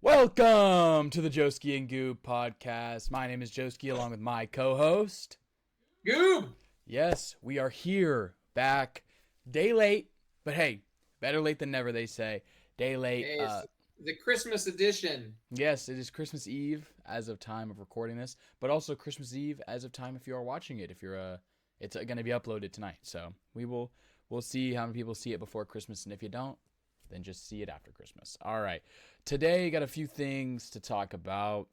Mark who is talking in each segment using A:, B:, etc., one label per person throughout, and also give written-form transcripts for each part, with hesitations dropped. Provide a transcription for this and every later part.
A: Welcome to the Joski and Goob podcast. My name is Joski along with my co-host,
B: Goob!
A: Yes, we are here, back, day late, but hey, better late than never, they say. Day late.
B: Hey, it's the Christmas edition.
A: Yes, it is Christmas Eve as of time of recording this, but also Christmas Eve as of time if you are watching it. It's going to be uploaded tonight, so we'll see how many people see it before Christmas, and if you don't, then just see it after Christmas. All right, today got a few things to talk about.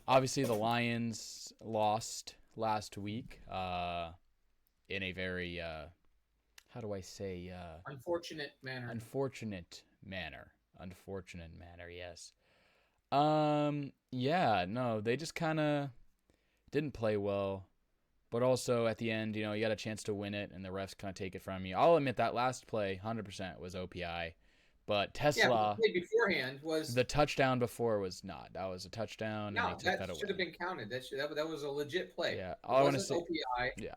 A: Obviously the Lions lost last week in a very how do I say
B: Unfortunate manner.
A: Unfortunate manner, yes. Yeah, no, they just kind of didn't play well. But also at the end, you got a chance to win it and the refs kind of take it from you. I'll admit that last play 100% was OPI. But Tesla,
B: the play beforehand was
A: the touchdown before was not. That was a touchdown,
B: no,
A: and they took
B: that
A: that away.
B: should have been counted. That was a legit play.
A: Yeah,
B: all I want to say OPI.
A: Yeah,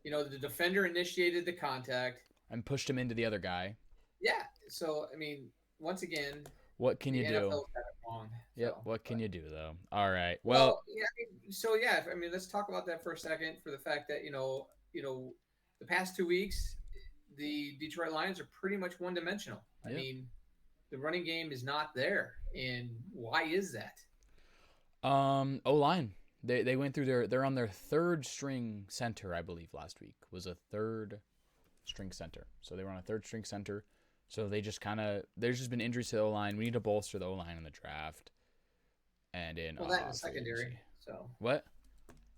B: the defender initiated the contact
A: and pushed him into the other guy.
B: Yeah, so I mean, once again,
A: what can you do?
B: NFL's got it wrong.
A: Yep. What can you do though? All right. Well,
B: yeah. I mean, let's talk about that for a second. For the fact that the past 2 weeks, the Detroit Lions are pretty much one-dimensional. I mean, the running game is not there, and why is that?
A: O-line. They went through they're on their third string center, I believe. Last week was a third string center, so they were on a third string center. So they just there's just been injuries to the O-line. We need to bolster the O-line in the draft. And in
B: that in the secondary. So
A: what?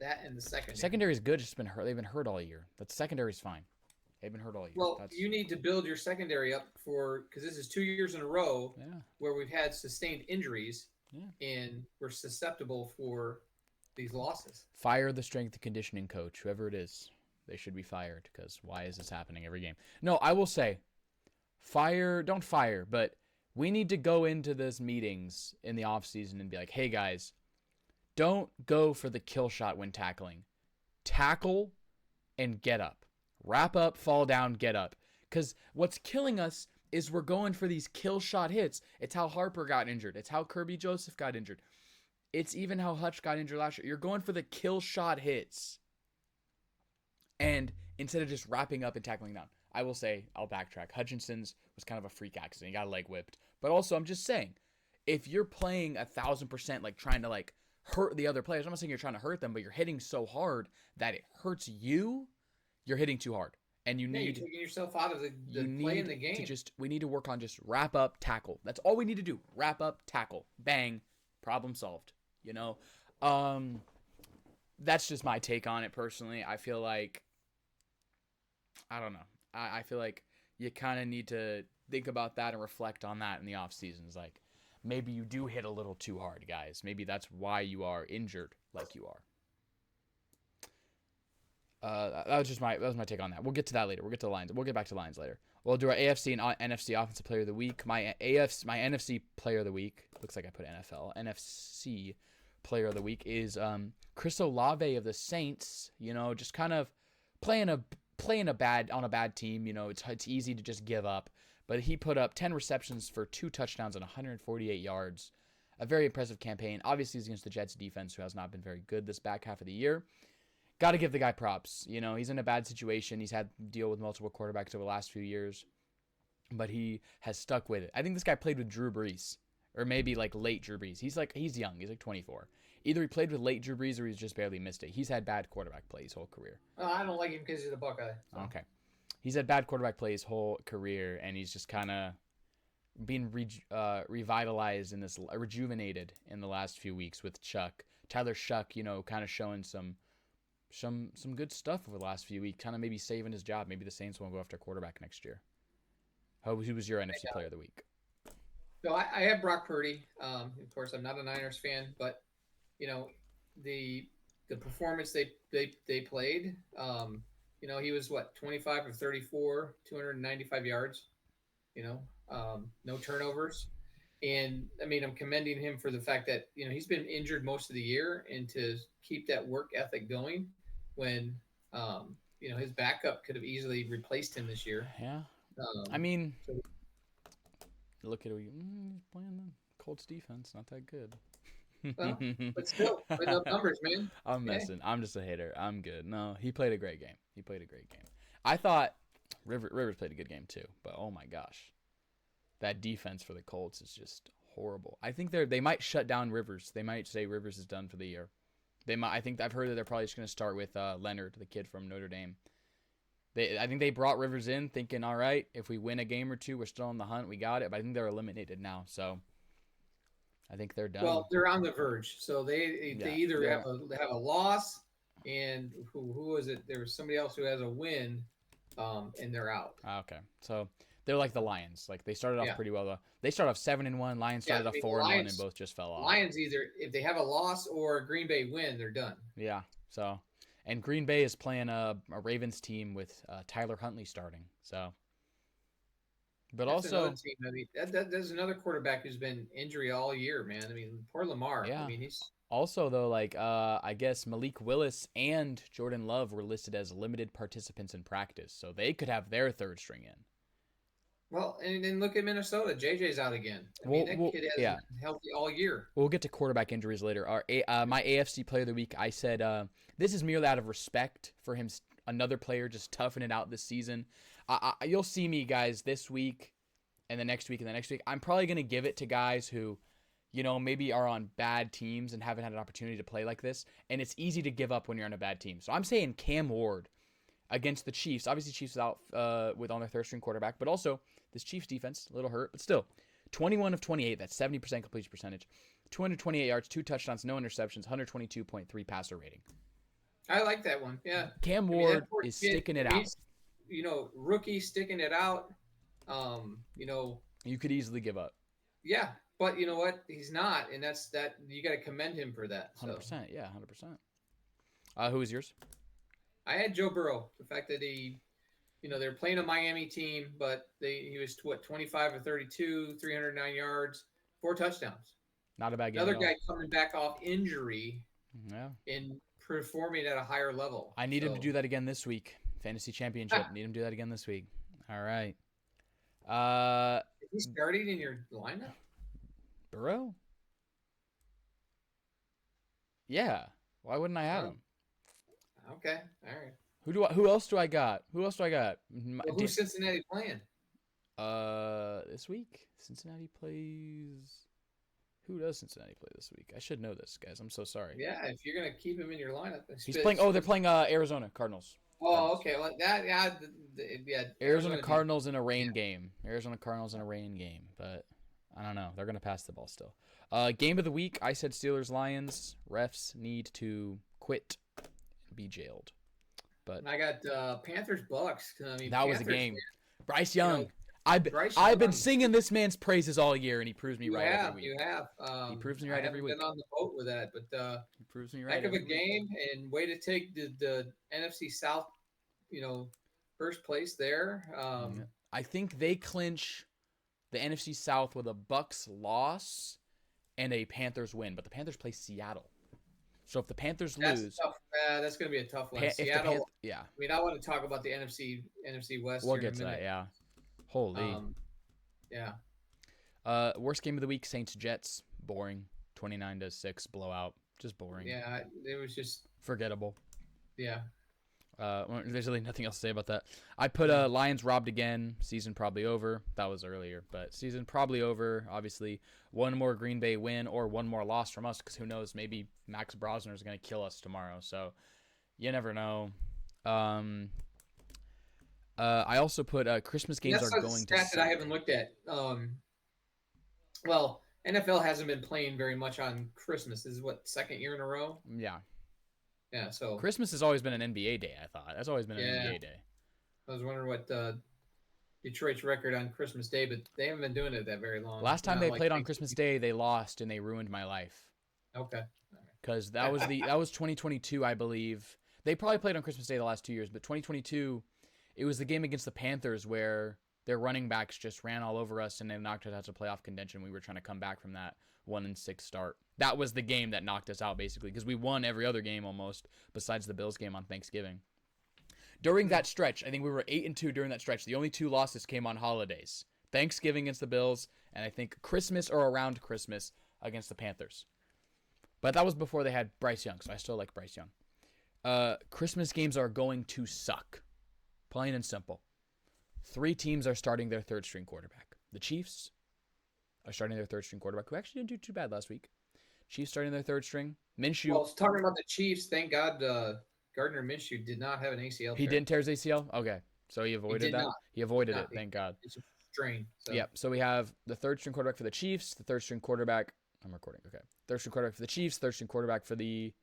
B: That in the secondary.
A: Secondary is good. It's been hurt. They've been hurt all year. That secondary is fine. They've been hurt all year.
B: Well, you need to build your secondary up because this is 2 years in a row where we've had sustained injuries and we're susceptible for these losses.
A: Fire the strength and conditioning coach, whoever it is. They should be fired because why is this happening every game? No, I will say, don't fire, but we need to go into those meetings in the offseason and be like, hey guys, don't go for the kill shot when tackling. Tackle and get up. Wrap up, fall down, get up. Because what's killing us is we're going for these kill shot hits. It's how Harper got injured. It's how Kirby Joseph got injured. It's even how Hutch got injured last year. You're going for the kill shot hits. And instead of just wrapping up and tackling down. I will say, I'll backtrack. Hutchinson's was kind of a freak accident. He got leg whipped. But also, I'm just saying, if you're playing 1,000%, like trying to hurt the other players, I'm not saying you're trying to hurt them, but you're hitting so hard that it hurts you. You're hitting too hard, and you need
B: taking yourself out of the play in the game.
A: We need to work on just wrap up, tackle. That's all we need to do. Wrap up, tackle, bang, problem solved. That's just my take on it personally. I feel like, I don't know. I feel like you kind of need to think about that and reflect on that in the off seasons. Like maybe you do hit a little too hard, guys. Maybe that's why you are injured like you are. That was my take on that. We'll get to that later. We'll get to the Lions. We'll get back to the Lions later. We'll do our AFC and NFC Offensive Player of the Week. My NFC Player of the Week, looks like I put NFL. NFC Player of the Week is Chris Olave of the Saints. Just kind of playing on a bad team. It's easy to just give up. But he put up 10 receptions for 2 touchdowns and 148 yards. A very impressive campaign. Obviously, he's against the Jets defense, who has not been very good this back half of the year. Got to give the guy props. He's in a bad situation. He's had to deal with multiple quarterbacks over the last few years, but he has stuck with it. I think this guy played with Drew Brees, or maybe late Drew Brees. He's young. He's 24. Either he played with late Drew Brees or he's just barely missed it. He's had bad quarterback play his whole career.
B: I don't like him because he's a Buckeye. So.
A: Okay. He's had bad quarterback play his whole career, and he's just kind of being revitalized in this, rejuvenated in the last few weeks with Chuck. Tyler Shuck, kind of showing some good stuff over the last few weeks, kind of maybe saving his job. Maybe the Saints won't go after quarterback next year. Who was your NFC Player of the Week?
B: So I have Brock Purdy. Of course, I'm not a Niners fan, but the performance they played. He was 25 of 34, 295 yards. No turnovers. And I mean, I'm commending him for the fact that, he's been injured most of the year, and to keep that work ethic going when, his backup could have easily replaced him this year.
A: Yeah. look at it, he's playing the Colts defense, not that good.
B: Well, but still, putting up numbers, man.
A: I'm
B: Yeah.
A: messing. I'm just a hater. I'm good. No, he played a great game. I thought Rivers played a good game too, but oh my gosh, that defense for the Colts is just horrible. I think they might shut down Rivers. They might say Rivers is done for the year. They might. I think I've heard that they're probably just going to start with Leonard, the kid from Notre Dame. I think they brought Rivers in thinking, all right, if we win a game or two, we're still on the hunt. We got it. But I think they're eliminated now, so I think they're done.
B: Well, they're on the verge, so they either have a loss, and who was it? There was somebody else who has a win, and they're out.
A: Okay, so they're like the Lions. Like they started off pretty well. Though. They started off 7-1. Lions started off 4-1, and both just fell off.
B: Lions either if they have a loss or Green Bay win, they're done.
A: Yeah. So, and Green Bay is playing a Ravens team with Tyler Huntley starting. So, but
B: That's
A: also,
B: another team. I mean, there's another quarterback who's been injury all year, man. I mean, poor Lamar.
A: Yeah.
B: I mean, he's
A: also though, like I guess Malik Willis and Jordan Love were listed as limited participants in practice, so they could have their third string in.
B: well, and then look at Minnesota. JJ's out again. I mean, that kid has been healthy all year.
A: We'll get to quarterback injuries later. My AFC Player of the Week, I said this is merely out of respect for him. Another player just toughing it out this season. You'll see me, guys, this week and the next week and the next week. I'm probably going to give it to guys who, maybe are on bad teams and haven't had an opportunity to play like this. And it's easy to give up when you're on a bad team. So I'm saying Cam Ward against the Chiefs. Obviously, Chiefs out with on their third string quarterback, but also this Chiefs defense, a little hurt, but still 21 of 28. That's 70% completion percentage, 228 yards, 2 touchdowns, no interceptions, 122.3 passer rating.
B: I like that one. Yeah.
A: Cam Ward is sticking it out.
B: Rookie sticking it out.
A: You could easily give up.
B: Yeah, but you know what? He's not, and that's you got to commend him for that.
A: 100%. Yeah, 100%. Who was yours?
B: I had Joe Burrow. The fact that he, they're playing a Miami team, but he was 25 of 32, 309 yards, 4 touchdowns.
A: Not a bad game.
B: Another guy coming back off injury.
A: Yeah.
B: And performing at a higher level.
A: I need him to do that again this week. Fantasy Championship. Need him to do that again this week. All right.
B: Is he starting in your lineup?
A: Burrow? Yeah. Why wouldn't I have him?
B: Okay. All right.
A: Who else do I got?
B: Who's Cincinnati playing?
A: This week? Cincinnati plays. Who does Cincinnati play this week? I should know this, guys. I'm so sorry.
B: Yeah, if you're gonna keep him in your lineup,
A: he's playing. Oh, they're playing Arizona Cardinals.
B: Oh, okay. Well, yeah.
A: Arizona Cardinals in a rain game. But I don't know. They're gonna pass the ball still. Game of the week. I said Steelers Lions. Refs need to quit and be jailed. But
B: and I got Panthers Bucks. I mean,
A: that was a game. Bryce Young.
B: Bryce
A: I've been singing this man's praises all year, and he proves me right every week.
B: You have.
A: He proves me right every week.
B: I haven't been on the boat with that, but
A: he proves me right.
B: Heck of a game, and way to take the NFC South, first place there.
A: I think they clinch the NFC South with a Bucks loss and a Panthers win, but the Panthers play Seattle. So if the Panthers lose,
B: that's going to be a tough one. Seattle. I mean, I want to talk about the NFC West.
A: We'll get to that. Yeah. Holy.
B: Yeah.
A: Worst game of the week: Saints Jets. Boring. 29-6 blowout. Just boring.
B: Yeah, it was just
A: forgettable.
B: Yeah.
A: There's really nothing else to say about that. I put Lions robbed again. Season probably over. That was earlier, but season probably over. Obviously, one more Green Bay win or one more loss from us, because who knows? Maybe Max Brosner is going to kill us tomorrow. So you never know. I also put Christmas games are going to.
B: That's that I haven't looked at. Well, NFL hasn't been playing very much on Christmas. This is what, second year in a row?
A: Yeah.
B: Yeah. So
A: Christmas has always been an NBA day. I thought that's always been an NBA day.
B: I was wondering what Detroit's record on Christmas Day, but they haven't been doing it that very long.
A: Last time they played on Christmas Day, they lost and they ruined my life.
B: Okay.
A: Because that was 2022, I believe. They probably played on Christmas Day the last 2 years, but 2022. It was the game against the Panthers where their running backs just ran all over us and they knocked us out to playoff contention. We were trying to come back from that 1-6 start. That was the game that knocked us out, basically, because we won every other game almost besides the Bills game on Thanksgiving. During that stretch, I think we were 8-2 during that stretch. The only 2 losses came on holidays. Thanksgiving against the Bills, and I think Christmas or around Christmas against the Panthers. But that was before they had Bryce Young, so I still like Bryce Young. Christmas games are going to suck. Plain and simple. 3 teams are starting their third-string quarterback. The Chiefs are starting their third-string quarterback, who actually didn't do too bad last week. Chiefs starting their third string. Minshew.
B: Well, talking about the Chiefs, thank God Gardner Minshew did not have an ACL tear.
A: He didn't tear his ACL? Okay. So he avoided that? He avoided it, thank God.
B: It's a strain. So.
A: Yeah, so we have the third-string quarterback for the Chiefs, the third-string quarterback. I'm recording, okay. Third-string quarterback for the Chiefs, third-string quarterback for the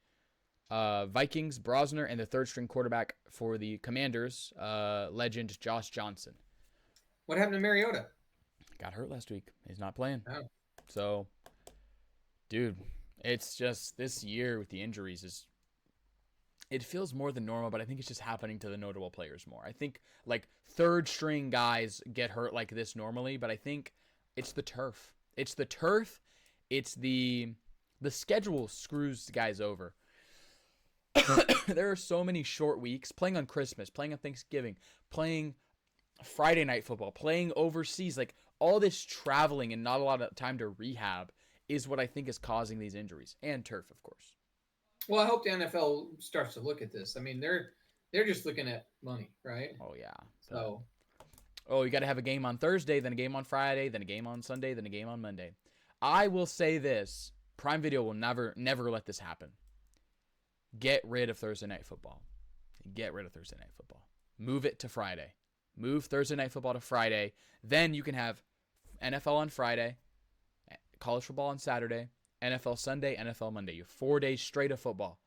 A: Vikings, Brosner, and the third-string quarterback for the Commanders, legend Josh Johnson.
B: What happened to Mariota?
A: Got hurt last week. He's not playing.
B: Oh.
A: So, dude, it's just this year with the injuries it feels more than normal, but I think it's just happening to the notable players more. I think like third-string guys get hurt like this normally, but I think it's the turf. It's the turf. It's the schedule screws guys over. There are so many short weeks, playing on Christmas, playing on Thanksgiving, playing Friday night football, playing overseas, like all this traveling and not a lot of time to rehab is what I think is causing these injuries, and turf, of course.
B: Well, I hope the NFL starts to look at this. I mean, they're just looking at money, right?
A: Oh yeah.
B: So,
A: you got to have a game on Thursday, then a game on Friday, then a game on Sunday, then a game on Monday. I will say this: Prime Video will never let this happen. Get rid of Thursday Night Football. Get rid of Thursday Night Football. Move it to Friday. Move Thursday Night Football to Friday. Then you can have NFL on Friday, college football on Saturday, NFL Sunday, NFL Monday. You have 4 days straight of football.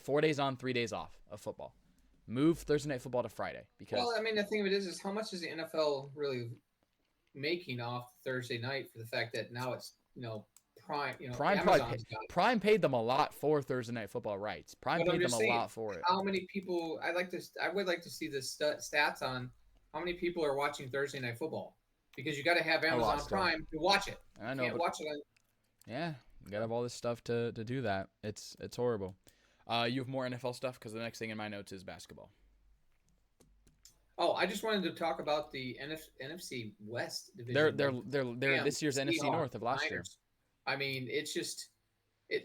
A: 4 days on, 3 days off of football. Move Thursday Night Football to Friday. Because
B: well, I mean, the thing of it is how much is the NFL really making off Thursday night for the fact that now it's, Prime,
A: Prime paid them a lot for Thursday Night Football rights. Prime paid them a lot for it.
B: How many people? I would like to see the stats on how many people are watching Thursday Night Football, because you got to have Amazon Prime to watch it.
A: I know.
B: You can't watch it on.
A: Yeah, you got to have all this stuff to do that. It's horrible. You have more NFL stuff because the next thing in my notes is basketball.
B: Oh, I just wanted to talk about the NFC West division.
A: They're this year's NFC North of last year.
B: I mean, it's just,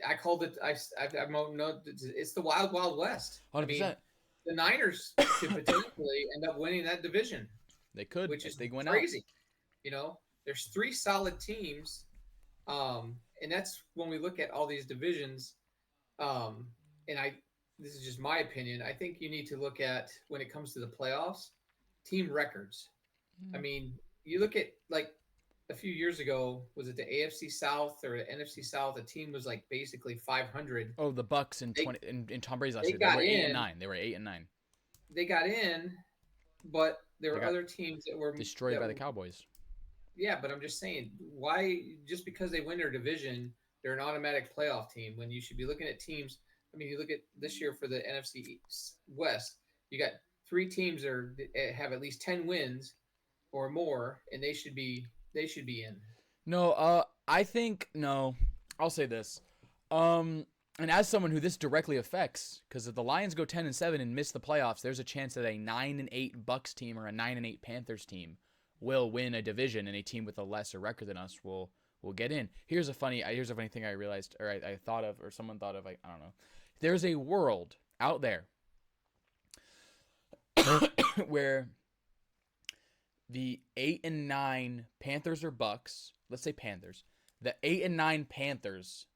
B: I called it. It's the Wild Wild West.
A: 100%.
B: I mean, the Niners could potentially end up winning that division.
A: They could,
B: which is
A: crazy.
B: There's 3 solid teams, and that's when we look at all these divisions. This is just my opinion. I think you need to look at, when it comes to the playoffs, team records. I mean, you look at like a few years ago, was it the AFC South or the NFC South? A team was like basically 500.
A: Oh, the Bucks in Tom Brady's last year.
B: They were
A: 8-9. They were 8-9.
B: They got in, but there were other teams that were
A: destroyed by the Cowboys.
B: Yeah, but I'm just saying, why just because they win their division, they're an automatic playoff team when you should be looking at teams. I mean, you look at this year for the NFC West, you got 3 teams that have at least 10 wins or more, and they should be in.
A: No, I think no. I'll say this. And as someone who this directly affects, because if the Lions go 10-7 and miss the playoffs, there's a chance that a 9-8 Bucks team or a 9-8 Panthers team will win a division, and a team with a lesser record than us will get in. Here's a funny thing I realized, or I thought of, or someone thought of. I don't know. There's a world out there where the 8-9 Panthers or Bucks, let's say Panthers, the 8-9 Panthers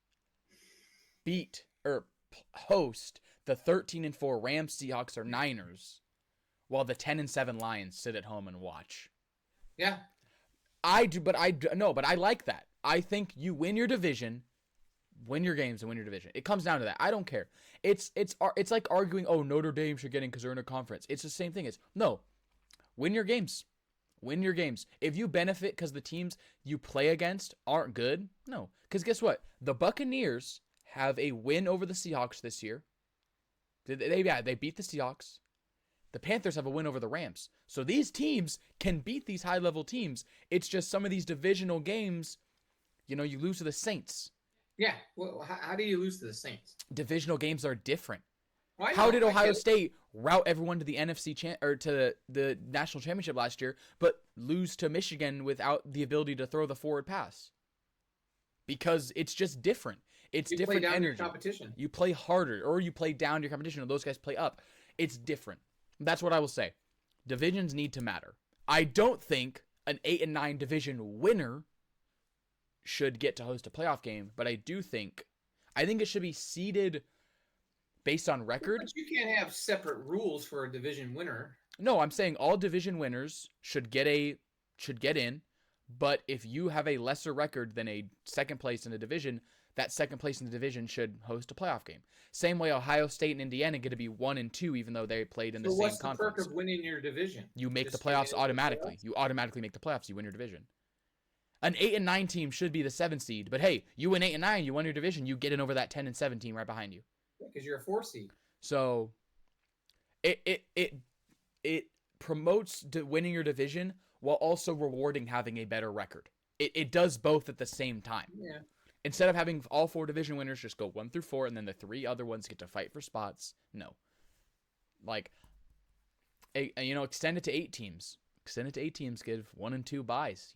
A: beat or host the 13-4 Rams, Seahawks, or Niners, while the 10-7 Lions sit at home and watch.
B: Yeah,
A: I do, but I like that. I think you win your division, win your games, and win your division. It comes down to that. I don't care. It's like arguing, oh, Notre Dame should get in because they're in a conference. It's the same thing. It's no, win your games. Win your games. If you benefit because the teams you play against aren't good, no. Because guess what? The Buccaneers have a win over the Seahawks this year. They beat the Seahawks. The Panthers have a win over the Rams. So these teams can beat these high-level teams. It's just some of these divisional games, you lose to the Saints.
B: Yeah. Well, how do you lose to the Saints?
A: Divisional games are different. How did Ohio State route everyone to the or to the national championship last year, but lose to Michigan without the ability to throw the forward pass? Because it's just different. It's different
B: play down
A: energy.
B: Your competition.
A: You play harder, or you play down your competition, and those guys play up. It's different. That's what I will say. Divisions need to matter. I don't think an 8-9 division winner should get to host a playoff game, but I think it should be seeded based on record.
B: But you can't have separate rules for a division winner.
A: No, I'm saying all division winners should get in, but if you have a lesser record than a second place in a division, that second place in the division should host a playoff game. Same way Ohio State and Indiana get to be 1 and 2, even though they played in the same conference.
B: So what's the perk of winning your division?
A: You make the playoffs automatically. You automatically make the playoffs. You win your division. An 8-9 team should be the 7 seed, but hey, you win 8-9, you win your division, you get in over that 10-7 team right behind you.
B: Because you're a 4 seed.
A: So it promotes winning your division while also rewarding having a better record. It does both at the same time.
B: Yeah.
A: Instead of having all 4 division winners just go 1 through 4, and then the 3 other ones get to fight for spots. No. Like, extend it to 8 teams. Extend it to 8 teams. Give 1 and 2 buys.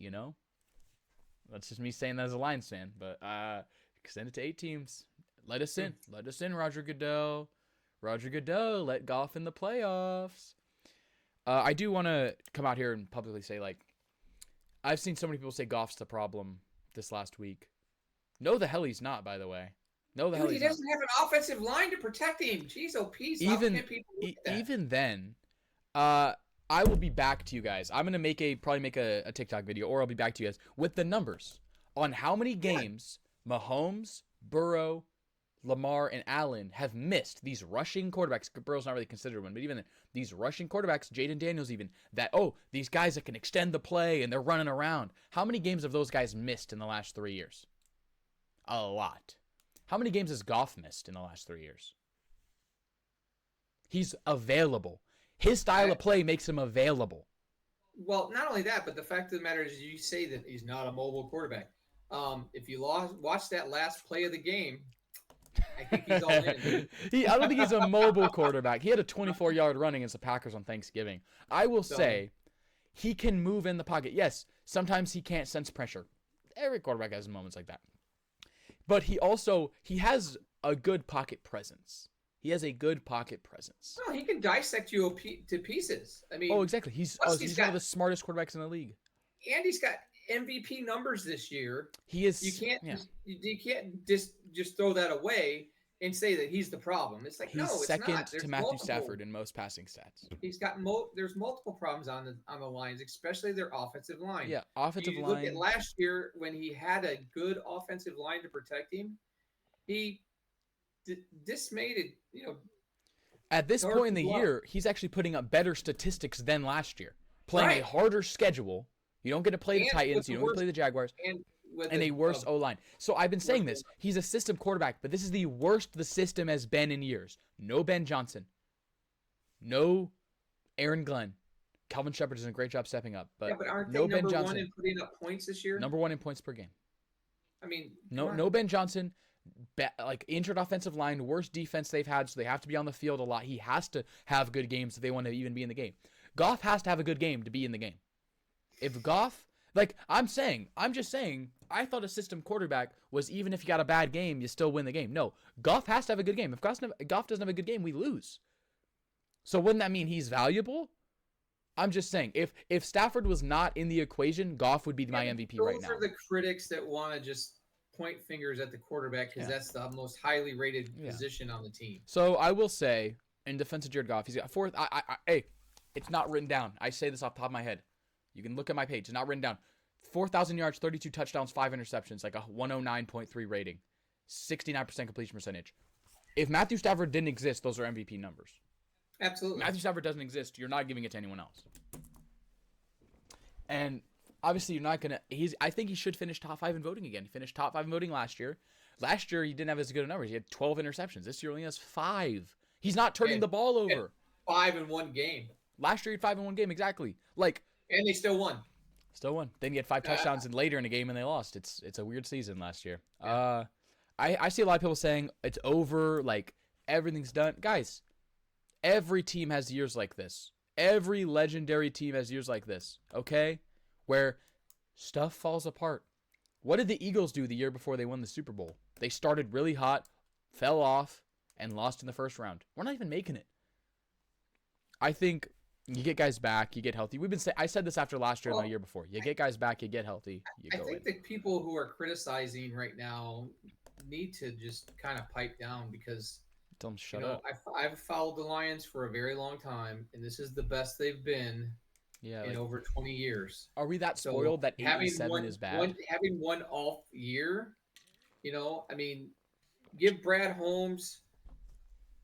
A: That's just me saying that as a Lions fan. But extend it to 8 teams. Let us in. Let us in, Roger Goodell. Roger Goodell, let Goff in the playoffs. I do want to come out here and publicly say, I've seen so many people say Goff's the problem this last week. No, the hell he's not, by the way. No, the hell he's not. He
B: doesn't have an offensive line to protect him. Jeez, peace.
A: Even then, I will be back to you guys. I'm going to probably make a TikTok video, or I'll be back to you guys with the numbers on how many games Mahomes, Burrow, Lamar, and Allen have missed. These rushing quarterbacks. Burrow's not really considered one, but even these rushing quarterbacks, Jaden Daniels even, these guys that can extend the play and they're running around. How many games have those guys missed in the last 3 years? A lot. How many games has Goff missed in the last 3 years? He's available. His style of play makes him available.
B: Well, not only that, but the fact of the matter is you say that he's not a mobile quarterback. If you watch that last play of the game, I think he's all in.
A: I don't think he's a mobile quarterback. He had a 24-yard run against the Packers on Thanksgiving. I will say he can move in the pocket. Yes, sometimes he can't sense pressure. Every quarterback has moments like that. But he has a good pocket presence. He has a good pocket presence.
B: No, he can dissect you to pieces. I mean,
A: exactly. He's one of the smartest quarterbacks in the league.
B: And he's got MVP numbers this year.
A: He is.
B: You can't just throw that away and say that he's the problem. It's like,
A: he's second to Matthew Stafford in most passing stats.
B: He's got there's multiple problems on the lines, especially their offensive line.
A: Yeah, offensive line.
B: Look at last year when he had a good offensive line to protect him. He dismayed it.
A: At this point in the year, he's actually putting up better statistics than last year. Playing a harder schedule. You don't get to play the Titans. You don't get to play the Jaguars. And a worse O-line. So I've been saying this. He's a system quarterback, but this is the worst the system has been in years. No Ben Johnson. No Aaron Glenn. Calvin Shepard does a great job stepping up. But
B: aren't
A: no
B: they
A: Ben
B: number
A: Johnson.
B: 1 in putting up points this year?
A: Number 1 in points per game.
B: I mean,
A: no Ben Johnson. Injured offensive line, worst defense they've had, so they have to be on the field a lot. He has to have good games if they want to even be in the game. Goff has to have a good game to be in the game. If Goff... I'm just saying, I thought a system quarterback was even if you got a bad game, you still win the game. No, Goff has to have a good game. If Goff doesn't have a good game, we lose. So wouldn't that mean he's valuable? I'm just saying, if Stafford was not in the equation, Goff would be my MVP right now.
B: Those are the critics that want to just point fingers at the quarterback because that's the most highly rated position on the team.
A: So I will say, in defense of Jared Goff, he's got 4th. Hey, it's not written down. I say this off the top of my head. You can look at my page. It's not written down. 4,000 yards, 32 touchdowns, 5 interceptions, like a 109.3 rating, 69% completion percentage. If Matthew Stafford didn't exist, those are MVP numbers.
B: Absolutely.
A: Matthew Stafford doesn't exist. You're not giving it to anyone else. And obviously, you're not going to. I think he should finish top 5 in voting again. He finished top 5 in voting last year. Last year, he didn't have as good numbers. He had 12 interceptions. This year, he only has 5. He's not turning the ball over.
B: 5 in one game.
A: Last year, he had 5 in one game. Exactly.
B: And they still won.
A: Then he had 5 touchdowns and later in a game and they lost. It's a weird season last year. I see a lot of people saying it's over, everything's done. Guys, Every team has years like this. Every legendary team has years like this, okay? Where stuff falls apart. What did the Eagles do the year before they won the Super Bowl? They started really hot, fell off, and lost in the first round. We're not even making it. I think you get guys back, you get healthy. I said this after last year and the year before. You get guys back, you get healthy, you go in.
B: I think the people who are criticizing right now need to just kind of pipe down because
A: Tell them shut up.
B: I've followed the Lions for a very long time, and this is the best they've been in over 20 years.
A: Are we that spoiled that 8-7 is bad?
B: Having one off year, I mean, give Brad Holmes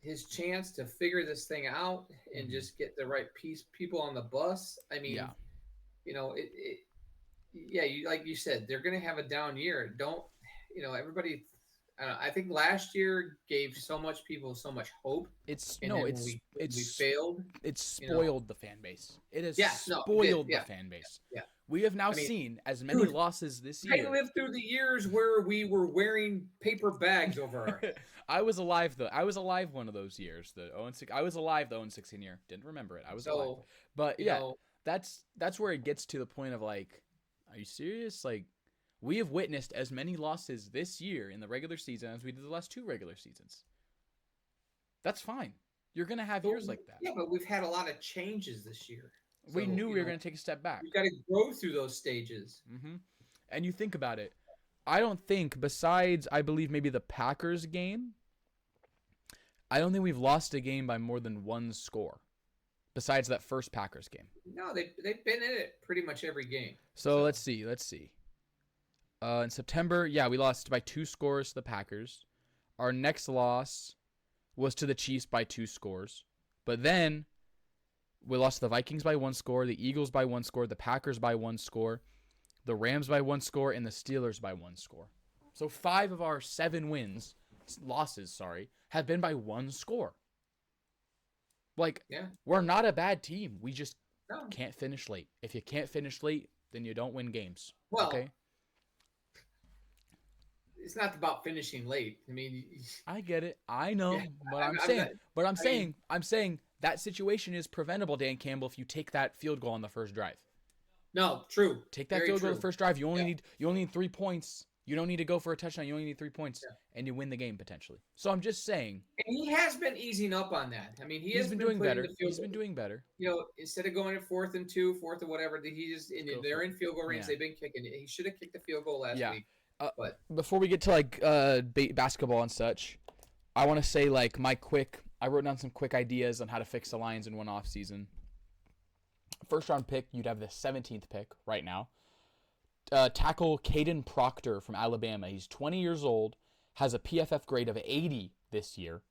B: his chance to figure this thing out and just get the right people on the bus. I mean, like you said, they're going to have a down year. Everybody. I think last year gave so much hope.
A: We failed. It spoiled the fan base. It has spoiled the fan base.
B: Yeah.
A: We have now seen as many losses this year.
B: I lived through the years where we were wearing paper bags over our head.
A: I was alive though. I was alive one of those years. The 0-6. I was alive the 0-16 year. Didn't remember it. I was alive. But that's where it gets to the point of like, are you serious? Like, we have witnessed as many losses this year in the regular season as we did the last 2 regular seasons. That's fine. You're going to have years like that.
B: Yeah, but we've had a lot of changes this year.
A: We knew we were going to take a step back.
B: We've got to grow through those stages.
A: Mm-hmm. And you think about it. I don't think, besides, I believe, maybe the Packers game, I don't think we've lost a game by more than 1 score. Besides that first Packers game.
B: No, they've been in it pretty much every game.
A: So let's see. In September, we lost by 2 scores to the Packers. Our next loss was to the Chiefs by 2 scores. But then we lost to the Vikings by 1 score, the Eagles by 1 score, the Packers by 1 score, the Rams by 1 score, and the Steelers by 1 score. So 5 of our 7 losses, have been by 1 score. We're not a bad team. We just can't finish late. If you can't finish late, then you don't win games.
B: Well,
A: okay?
B: It's not about finishing late. I mean,
A: I get it. I know, I'm saying that situation is preventable, Dan Campbell, if you take that field goal on the first drive.
B: No, true.
A: Take that field goal on the first drive. You only need 3 points. You don't need to go for a touchdown. You only need 3 points, and you win the game potentially. So I'm just saying.
B: And he has been easing up on that. I mean, he's been
A: doing better. He's been doing better.
B: Instead of going at 4th and 2, 4th or whatever, they're in field goal range. Yeah. They've been kicking it. He should have kicked the field goal last week. But
A: before we get to basketball and such, I want to say I wrote down some quick ideas on how to fix the Lions in one off season. First round pick, you'd have the 17th pick right now. Tackle Caden Proctor from Alabama. He's 20 years old, has a PFF grade of 80 this year.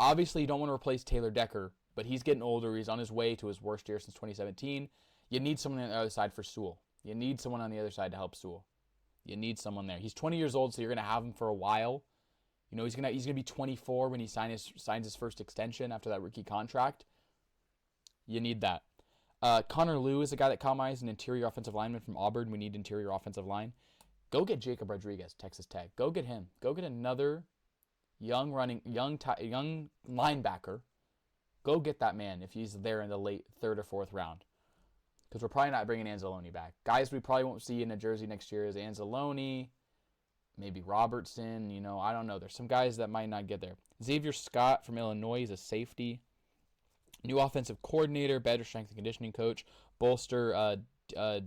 A: Obviously you don't want to replace Taylor Decker, but he's getting older. He's on his way to his worst year since 2017. You need someone on the other side for Sewell. You need someone on the other side to help Sewell. You need someone there. He's 20 years old, so you're going to have him for a while. He's going to be 24 when he signs his first extension after that rookie contract. You need that. Connor Liu is a guy that caught my eyes, an interior offensive lineman from Auburn. We need interior offensive line. Go get Jacob Rodriguez, Texas Tech. Go get him. Go get another young linebacker. Go get that man if he's there in the late 3rd or 4th round. Because we're probably not bringing Anzalone back. Guys we probably won't see in a jersey next year is Anzalone, maybe Robertson. I don't know. There's some guys that might not get there. Xavier Scott from Illinois is a safety. New offensive coordinator, better strength and conditioning coach, bolster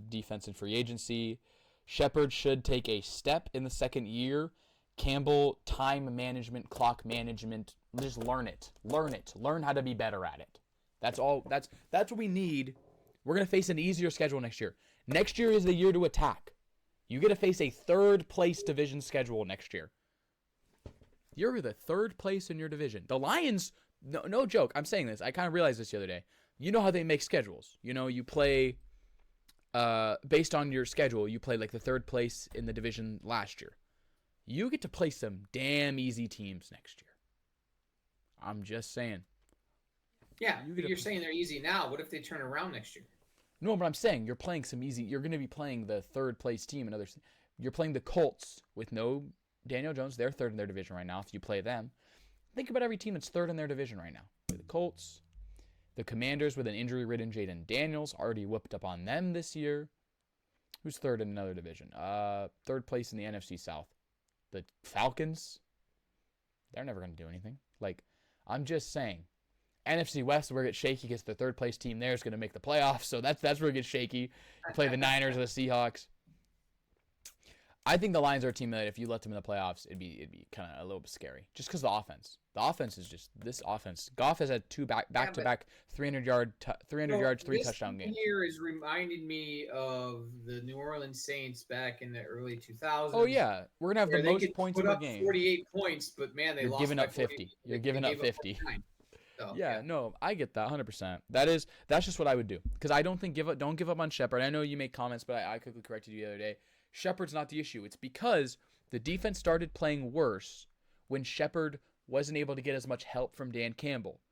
A: defense and free agency. Shepard should take a step in the 2nd year. Campbell, time management, clock management. Just learn it. Learn how to be better at it. That's all. That's what we need. We're going to face an easier schedule next year. Next year is the year to attack. You get to face a 3rd place division schedule next year. You're the 3rd place in your division. The Lions, no joke. I'm saying this. I kind of realized this the other day. You know how they make schedules. You play based on your schedule. You play like the 3rd place in the division last year. You get to play some damn easy teams next year. I'm just saying.
B: Yeah, you're saying they're easy now. What if they turn around next year?
A: No, but I'm saying you're playing some easy. You're going to be playing the 3rd place team. You're playing the Colts with no Daniel Jones. They're 3rd in their division right now if you play them. Think about every team that's third in their division right now. The Colts, the Commanders with an injury-ridden Jaden Daniels, already whooped up on them this year. Who's third in another division? Third place in the NFC South. The Falcons, they're never going to do anything. Like, I'm just saying. NFC West, where it gets shaky because the third place team there is going to make the playoffs, so that's where it gets shaky. You play the Niners or the Seahawks. I think the Lions are a team that if you let them in the playoffs, it'd be kind of a little bit scary. Just because the offense. The offense is just this offense. Goff has had two back-to-back 300 yards, 3 touchdown games.
B: This year is reminding me of the New Orleans Saints back in the early 2000s.
A: Oh yeah, we're gonna have the most points in the game.
B: 48 points, but man,
A: You're
B: lost
A: giving
B: by
A: up 50. You're giving up 50.
B: So,
A: yeah, no, I get that 100%. That's just what I would do because I don't think don't give up on Shepard. I know you make comments, but I quickly corrected you the other day. Shepard's not the issue. It's because the defense started playing worse when Shepard wasn't able to get as much help from Dan Campbell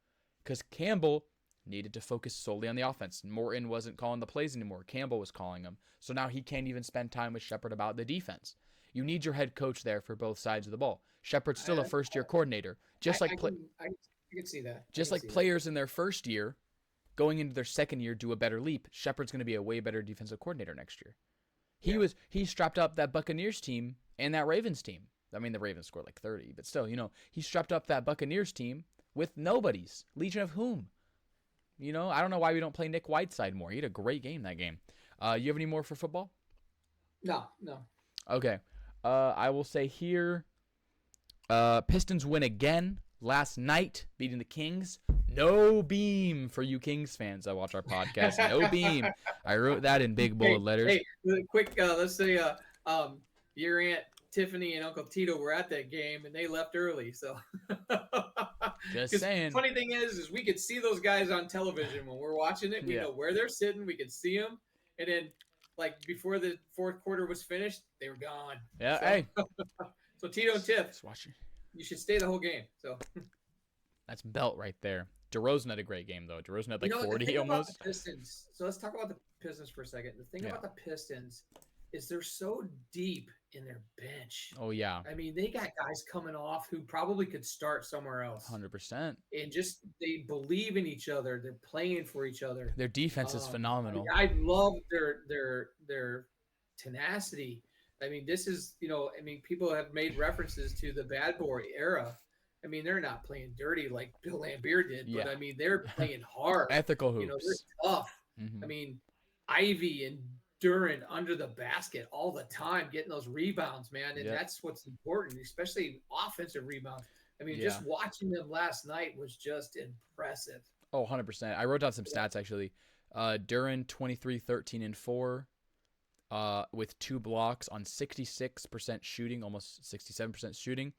A: because Campbell needed to focus solely on the offense. Morton wasn't calling the plays anymore. Campbell was calling them. So now he can't even spend time with Shepard about the defense. You need your head coach there for both sides of the ball. Shepard's still a first-year coordinator. I
B: can see that.
A: Just like players in their first year going into their second year do a better leap, Shepard's going to be a way better defensive coordinator next year. He strapped up that Buccaneers team and that Ravens team. I mean, the Ravens scored like 30, but still, he strapped up that Buccaneers team with nobodies. Legion of whom? I don't know why we don't play Nick Whiteside more. He had a great game that game. You have any more for football?
B: No.
A: Okay. I will say here, Pistons win again last night, beating the Kings. No beam for you Kings fans that watch our podcast. No beam. I wrote that in big bold letters.
B: Hey, really quick, let's say your Aunt Tiffany and Uncle Tito were at that game, and they left early. So
A: just saying.
B: The funny thing is we could see those guys on television when we're watching it. We know where they're sitting. We could see them. And then, like, before the fourth quarter was finished, they were gone.
A: Yeah,
B: so,
A: hey.
B: So Tito and Tiff, you should stay the whole game. So
A: that's belt right there. DeRozan had a great game, though. DeRozan had like 40 almost.
B: Pistons, so let's talk about the Pistons for a second. The thing about the Pistons is they're so deep in their bench.
A: Oh, yeah.
B: I mean, they got guys coming off who probably could start somewhere else.
A: 100%.
B: And just they believe in each other. They're playing for each other.
A: Their defense is phenomenal.
B: I love their tenacity. I mean, this is, people have made references to the bad boy era. I mean, they're not playing dirty like Bill Laimbeer did, but I mean, they're playing hard.
A: Ethical hoops.
B: They're tough. Mm-hmm. I mean, Ivy and Durant under the basket all the time, getting those rebounds, man. And that's what's important, especially offensive rebounds. I mean, just watching them last night was just impressive.
A: Oh, 100%. I wrote down some stats, actually. Durant, 23, 13, and 4. With 2 blocks on 66% shooting, almost 67% shooting.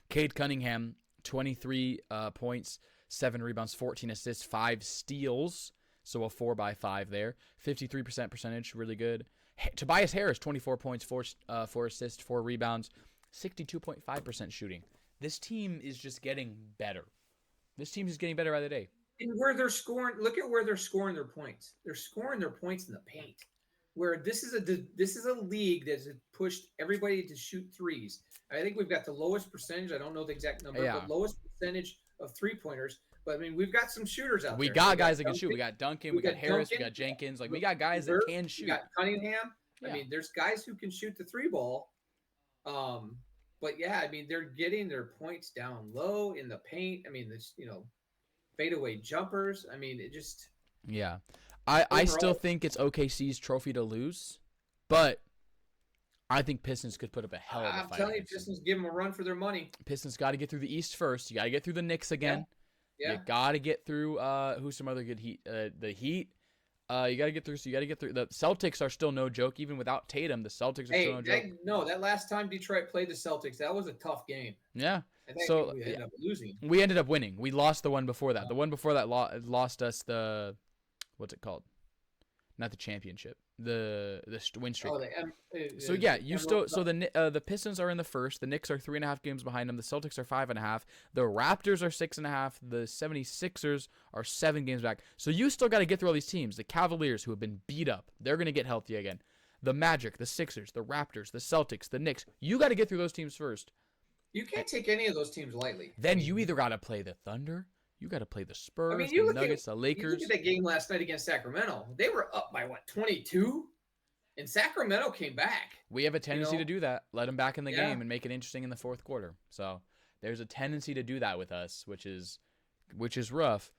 A: Cade Cunningham, 23 points, 7 rebounds, 14 assists, 5 steals. So a 4x5 there. 53% percentage, really good. Tobias Harris, 24 points, 4 assists, 4 rebounds, 62.5% shooting. This team is just getting better. This team is getting better by the day.
B: And where they're scoring, look at where they're scoring their points. They're scoring their points in the paint. Where this is a league that's pushed everybody to shoot threes. I think we've got the lowest percentage. I don't know the exact number, but lowest percentage of 3-pointers. But I mean, we've got some shooters out there.
A: We got guys that can shoot. We got Duncan. We got Harris. We got Jenkins. Like we got guys that can shoot.
B: We got Cunningham. I mean, there's guys who can shoot the 3-ball. But yeah, I mean, they're getting their points down low in the paint. I mean, this fadeaway jumpers. I mean, it just
A: I still think it's OKC's trophy to lose, but I think Pistons could put up a hell of a fight.
B: I'm telling you, Pistons give them a run for their money.
A: Pistons got to get through the East first. You got to get through the Knicks again. Yeah. You got to get through who's some other good Heat? The Heat. You got to get through. So you got to get through. The Celtics are still no joke, even without Tatum. The Celtics are still no joke.
B: No, that last time Detroit played the Celtics, that was a tough game.
A: Yeah.
B: So we ended up losing.
A: We ended up winning. We lost the one before that. The one before that lost us the. What's it called? Not the championship. The win streak. So the Pistons are in the first. The Knicks are 3.5 games behind them. The Celtics are 5.5. The Raptors are 6.5. The 76ers are 7 games back. So you still got to get through all these teams. The Cavaliers, who have been beat up, they're going to get healthy again. The Magic, the Sixers, the Raptors, the Celtics, the Knicks. You got to get through those teams first.
B: You can't take any of those teams lightly.
A: Then you either got to play the Thunder, you got to play the Spurs, the
B: you look
A: Nuggets, the
B: you look
A: Lakers.
B: at that game last night against Sacramento. They were up by 22, and Sacramento came back.
A: We have a tendency to do that. Let them back in the
B: Yeah.
A: game and make it interesting in the fourth quarter. So there's a tendency to do that with us, which is rough.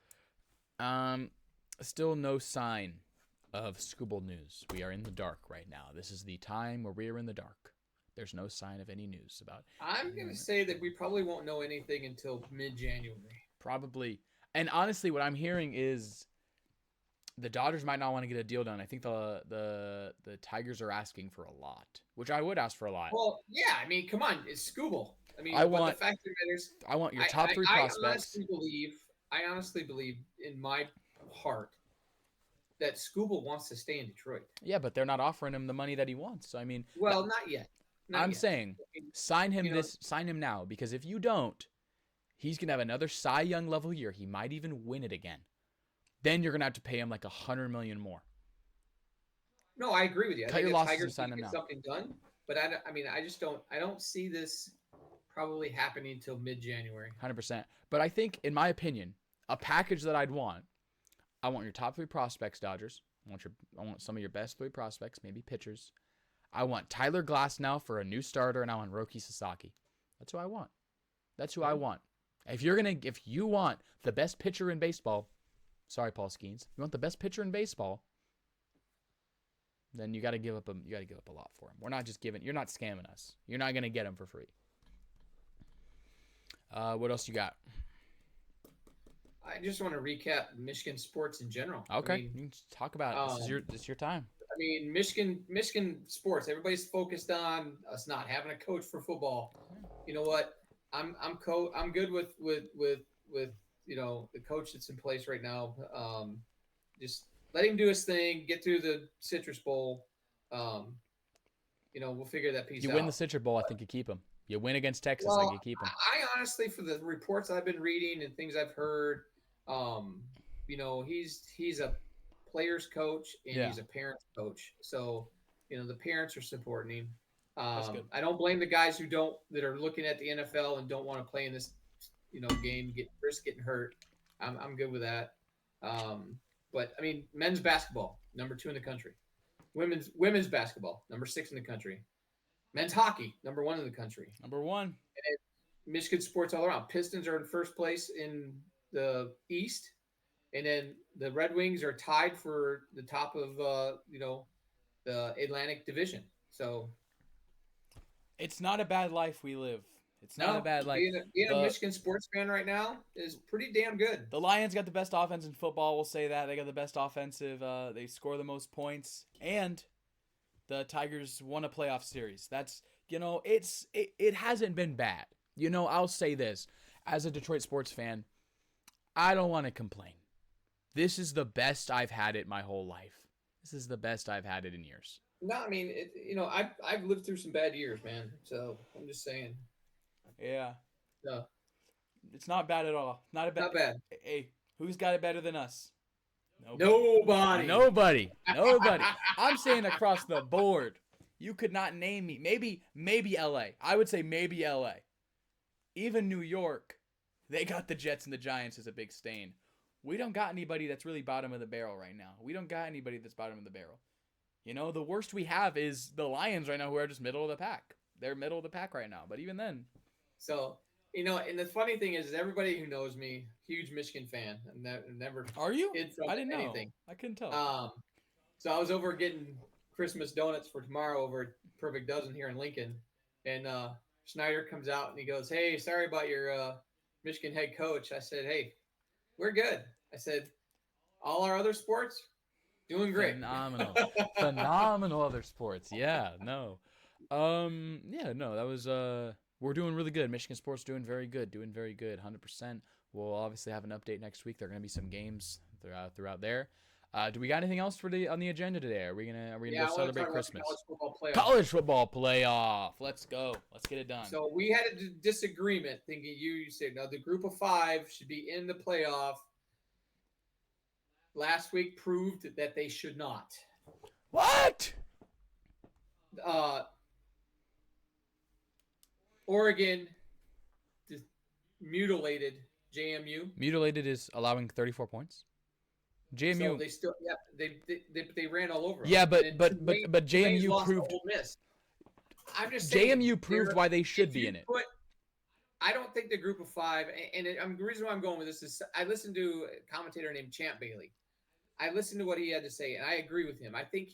A: Still no sign of Scooble news. We are in the dark right now. This is the time where we are in the dark. There's no sign of any news about.
B: I'm gonna say that we probably won't know anything until mid-January.
A: Probably. And honestly, what I'm hearing is the Dodgers might not want to get a deal done. I think the Tigers are asking for a lot, which I would ask for a lot.
B: Well, yeah. I mean, come on, it's Scooble. I mean,
A: I
B: but the fact of the matter is,
A: I want your top three prospects.
B: I honestly believe in my heart that Scooble wants to stay in Detroit.
A: Yeah, but they're not offering him the money that he wants. So I mean,
B: well, not yet.
A: I'm saying sign him sign him now, because if you don't, he's gonna have another Cy Young level year. He might even win it again. Then you're gonna have to pay him like $100 million more.
B: No, I agree with you.
A: Cut your losses and sign him now.
B: Something done, but I don't see this probably happening until mid-January.
A: 100%. But I think, in my opinion, a package that I want your top three prospects, Dodgers. I want some of your best three prospects, maybe pitchers. I want Tyler Glasnow for a new starter, and I want Roki Sasaki. That's who I want. That's who I want. If you want the best pitcher in baseball, sorry, Paul Skeens, you want the best pitcher in baseball, then you got to give up a lot for him. We're not just giving. You're not scamming us. You're not gonna get him for free. What else you got?
B: I just want to recap Michigan sports in general.
A: Okay, you can talk about it. This is your time.
B: I mean, Michigan sports. Everybody's focused on us not having a coach for football. You know what? I'm good with the coach that's in place right now. Just let him do his thing. Get through the Citrus Bowl. We'll figure that piece out.
A: You win the Citrus Bowl, I think you keep him. You win against Texas, I think you keep him.
B: I honestly, for the reports I've been reading and things I've heard, he's a player's coach and he's a parent's coach. So, the parents are supporting him.
A: That's good.
B: I don't blame the guys that are looking at the NFL and don't want to play in this, game, risk getting hurt. I'm good with that. But I mean, men's basketball, number 2 in the country. Women's basketball, number 6 in the country. Men's hockey, number 1 in the country.
A: Number 1.
B: And Michigan sports all around. Pistons are in first place in the East, and then the Red Wings are tied for the top of the Atlantic Division. So
A: it's not a bad life we live. It's not a bad life.
B: Being a Michigan sports fan right now is pretty damn good.
A: The Lions got the best offense in football. We'll say that. They got the best offensive. They score the most points. And the Tigers won a playoff series. That's, it hasn't been bad. I'll say this. As a Detroit sports fan, I don't want to complain. This is the best I've had it my whole life. This is the best I've had it in years.
B: No, I mean, I've lived through some bad years, man. So I'm just saying.
A: Yeah.
B: No.
A: It's not bad at all. Not bad. Hey, who's got it better than us? Nobody. I'm saying across the board. You could not name me. Maybe LA. I would say maybe LA. Even New York, they got the Jets and the Giants as a big stain. We don't got anybody that's really bottom of the barrel right now. We don't got anybody that's bottom of the barrel. The worst we have is the Lions right now, who are just middle of the pack. They're middle of the pack right now. But even then.
B: So, and the funny thing is everybody who knows me, huge Michigan fan. I've never.
A: Are you? I didn't know.
B: Anything.
A: I couldn't tell.
B: So I was over getting Christmas donuts for tomorrow over at Perfect Dozen here in Lincoln, and Schneider comes out and he goes, "Hey, sorry about your Michigan head coach." I said, "Hey, we're good." I said, "All our other sports, doing great."
A: Phenomenal other sports. Yeah, no. That was we're doing really good. Michigan sports doing very good, 100%. We'll obviously have an update next week. There are going to be some games throughout there. Do we got anything else on the agenda today? Are we gonna go celebrate Christmas? College football playoff. Let's go. Let's get it done.
B: So we had a disagreement, thinking you said no, the group of 5 should be in the playoff. Last week proved that they should not.
A: What?
B: Oregon, mutilated JMU.
A: Mutilated is allowing 34 points. JMU.
B: So they still, yeah, they ran all over them.
A: Yeah,
B: And then
A: but
B: Tulane's
A: JMU
B: lost to
A: proved
B: Ole Miss. I'm just saying,
A: JMU proved why they should be in it.
B: I don't think the group of five, and the reason why I'm going with this is I listened to a commentator named Champ Bailey. I listened to what he had to say, and I agree with him. I think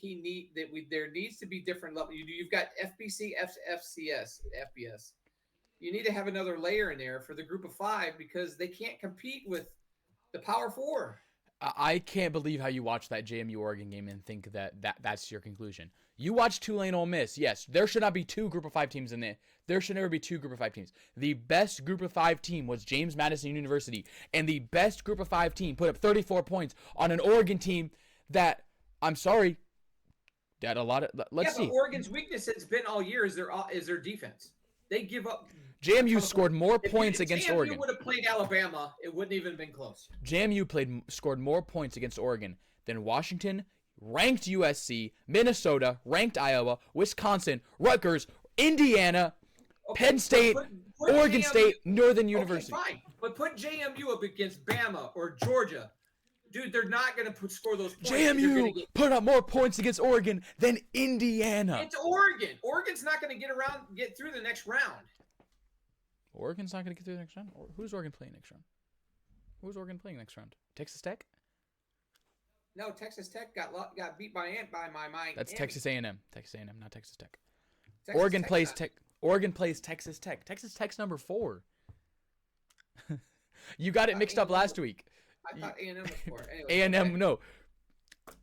B: there needs to be different levels. You've got FBC, FCS, FBS. You need to have another layer in there for the group of five because they can't compete with the Power Four.
A: I can't believe how you watch that JMU Oregon game and think that's your conclusion. You watch Tulane Ole Miss. Yes, there should not be two group of five teams in there. There should never be two group of five teams. The best group of five team was James Madison University, and the best group of five team put up 34 points on an Oregon team that, I'm sorry, that a lot of, let's see.
B: Oregon's weakness has been all year is their defense. They give up.
A: JMU scored more points against Oregon.
B: If JMU would have played Alabama, it wouldn't even have been close.
A: JMU scored more points against Oregon than Washington, ranked USC, Minnesota, ranked Iowa, Wisconsin, Rutgers, Indiana, Penn State, Oregon State, Northern University.
B: Fine, but put JMU up against Bama or Georgia. Dude, they're not going to score those points.
A: JMU put up more points against Oregon than Indiana.
B: It's Oregon. Oregon's not going to get through the next round.
A: Oregon's not going to get through the next round? Who's Oregon playing next round? Who's Oregon playing next round? Texas Tech?
B: No, Texas Tech got beat by my mind.
A: That's Texas A&M. Texas A&M, not Texas Tech. Oregon plays Texas Tech. Texas Tech's number 4. You got it mixed up last week.
B: I thought A&M was 4.
A: Anyway, A&M, okay.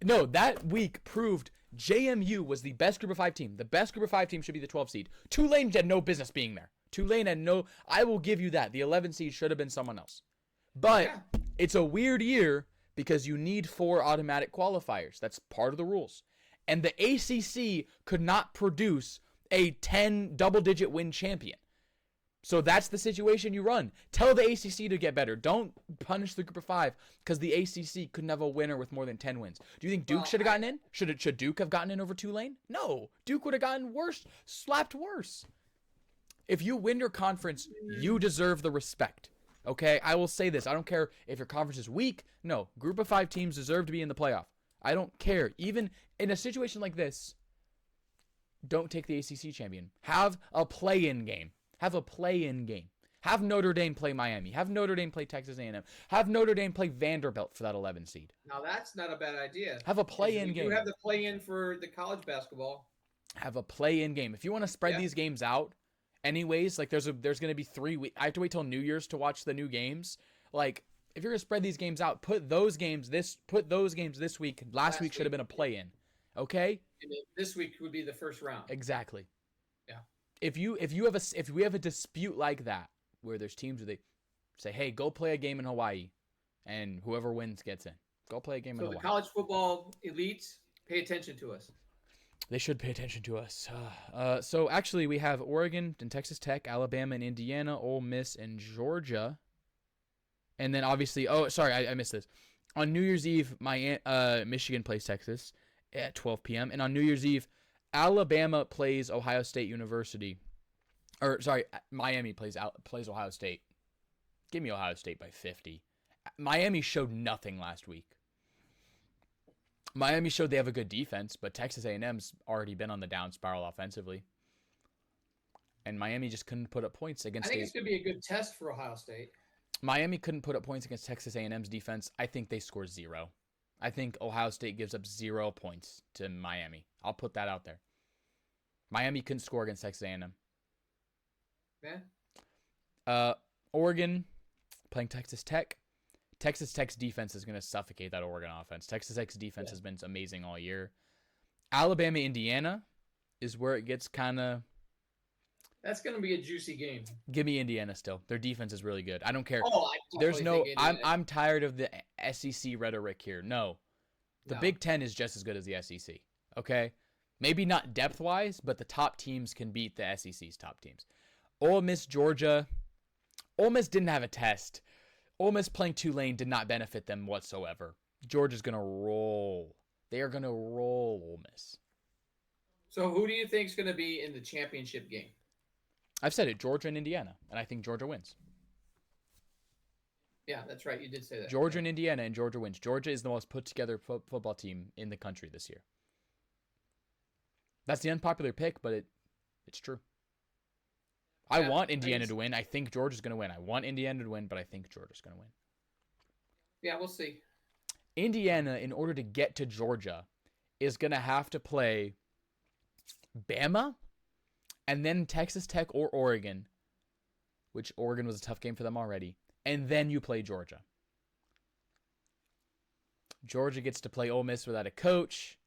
A: No, that week proved JMU was the best group of 5 team. The best group of 5 team should be the 12 seed. Tulane had no business being there. Tulane had I will give you that. The 11 seed should have been someone else. But It's a weird year because you need 4 automatic qualifiers. That's part of the rules. And the ACC could not produce a 10 double-digit win champion. So that's the situation you run. Tell the ACC to get better. Don't punish the group of 5 because the ACC couldn't have a winner with more than 10 wins. Do you think Duke should have gotten in? Should Duke have gotten in over Tulane? No. Duke would have gotten slapped worse. If you win your conference, you deserve the respect. Okay? I will say this. I don't care if your conference is weak. No. Group of 5 teams deserve to be in the playoff. I don't care. Even in a situation like this, don't take the ACC champion. Have a play-in game. Have a play-in game. Have Notre Dame play Miami. Have Notre Dame play Texas A&M. Have Notre Dame play Vanderbilt for that 11 seed.
B: Now, that's not a bad idea.
A: Have a play-in game.
B: You have the play-in for the college basketball.
A: Have a play-in game. If you want to spread these games out, anyways, like there's going to be 3 weeks. I have to wait till New Year's to watch the new games. Like, if you're going to spread these games out, put those games this week. Last week should have been a play-in. Okay?
B: And this week would be the first round.
A: Exactly.
B: Yeah.
A: If we have a dispute like that where there's teams where they say, "Hey, go play a game in Hawaii," and whoever wins gets in. Go play a game in Hawaii.
B: So the college football elites pay attention to us.
A: They should pay attention to us. So actually, we have Oregon and Texas Tech, Alabama and Indiana, Ole Miss and Georgia, and then obviously, I missed this. On New Year's Eve, Michigan plays Texas at 12 p.m. and on New Year's Eve, Alabama plays Ohio State University. Miami plays Ohio State. Give me Ohio State by 50. Miami showed nothing last week. Miami showed they have a good defense, but Texas A&M's already been on the down spiral offensively. And Miami just couldn't put up points against.
B: I think it's going to be a good test for Ohio State.
A: Miami couldn't put up points against Texas A&M's defense. I think they score 0. I think Ohio State gives up 0 points to Miami. I'll put that out there. Miami couldn't score against Texas A&M.
B: Yeah.
A: Oregon playing Texas Tech. Texas Tech's defense is going to suffocate that Oregon offense. Texas Tech's defense has been amazing all year. Alabama, Indiana is where it gets kind of...
B: That's going to be a juicy game.
A: Give me Indiana still. Their defense is really good. I don't care. I'm tired of the SEC rhetoric here. No. The Big Ten is just as good as the SEC. Okay? Maybe not depth-wise, but the top teams can beat the SEC's top teams. Ole Miss, Georgia. Ole Miss didn't have a test. Ole Miss playing Tulane did not benefit them whatsoever. Georgia's going to roll. They are going to roll Ole Miss.
B: So who do you think is going to be in the championship game?
A: I've said it, Georgia and Indiana, and I think Georgia wins.
B: Yeah, that's right. You did say that.
A: Georgia
B: Yeah.
A: and Indiana, and Georgia wins. Georgia is the most put together football team in the country this year. That's the unpopular pick, but it's true. I want Indiana to win. I think Georgia's going to win. I want Indiana to win, but I think Georgia's going to win.
B: Yeah, we'll see.
A: Indiana, in order to get to Georgia, is going to have to play Bama and then Texas Tech or Oregon, which Oregon was a tough game for them already, and then you play Georgia. Georgia gets to play Ole Miss without a coach,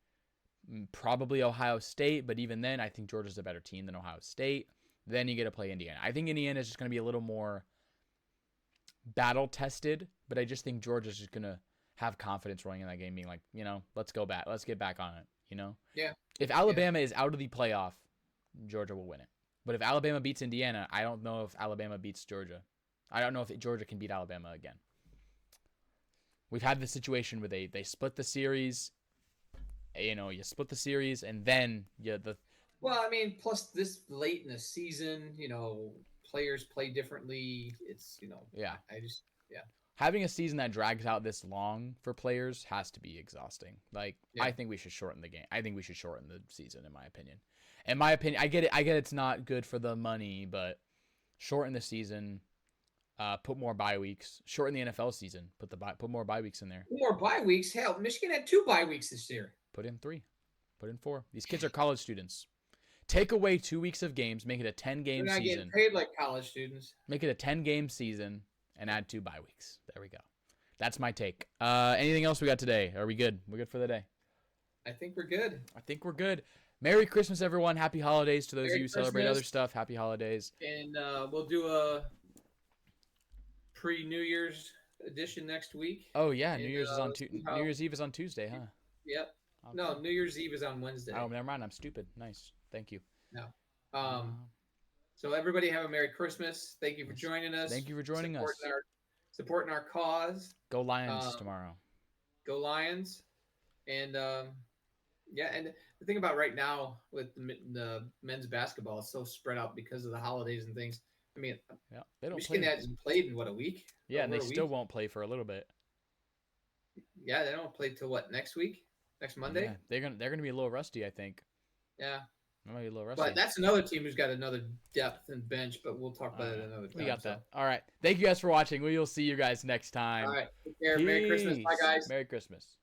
A: probably Ohio State, but even then, I think Georgia's a better team than Ohio State. Then you get to play Indiana. I think Indiana is just going to be a little more battle-tested, but I just think Georgia's just going to have confidence rolling in that game, being like, let's go back. Let's get back on it,
B: Yeah.
A: If Alabama is out of the playoff, Georgia will win it. But if Alabama beats Indiana, I don't know if Alabama beats Georgia. I don't know if Georgia can beat Alabama again. We've had the situation where they split the series. You split the series, and then
B: Well, I mean, plus this late in the season, players play differently. It's
A: yeah.
B: Yeah.
A: Having a season that drags out this long for players has to be exhausting. Like, yeah. I think we should shorten the game. I think we should shorten the season, in my opinion. I get it. I get it's not good for the money, but shorten the season. Put more bye weeks. Shorten the NFL season. Put more bye weeks in there.
B: More bye weeks? Hell, Michigan had 2 bye weeks this year.
A: Put in 3. Put in 4. These kids are college students. Take away 2 weeks of games. Make it a 10-game season.
B: They're not getting paid like college students.
A: Make it a 10-game season and add 2 bye weeks. There we go. That's my take. Anything else we got today? Are we good? We're good for the day.
B: I think we're good.
A: Merry Christmas, everyone. Happy holidays to those of you who celebrate other stuff. Happy holidays.
B: And we'll do a pre-New Year's edition next week.
A: Oh yeah, New Year's Eve is on Tuesday, huh?
B: Yep. Okay. No, New Year's Eve is on Wednesday.
A: Oh, never mind. I'm stupid. Nice. Thank you.
B: No. So everybody have a Merry Christmas. Thank you for joining us.
A: Thank you for joining us.
B: Supporting our cause.
A: Go Lions tomorrow.
B: Go Lions. And and the thing about right now with the men's basketball, it's so spread out because of the holidays and things. I mean,
A: they don't
B: Michigan hasn't played in a week.
A: Yeah, and they still won't play for a little bit.
B: Yeah, they don't play till what, next week? Next Monday?
A: Yeah, they're gonna be a little rusty, I think.
B: Yeah.
A: Might be a little rusty.
B: But that's another team who's got another depth and bench, but we'll talk about it another time.
A: We got that. All right. Thank you guys for watching. We will see you guys next time.
B: All right. Take care. Merry Christmas. Bye, guys.
A: Merry Christmas.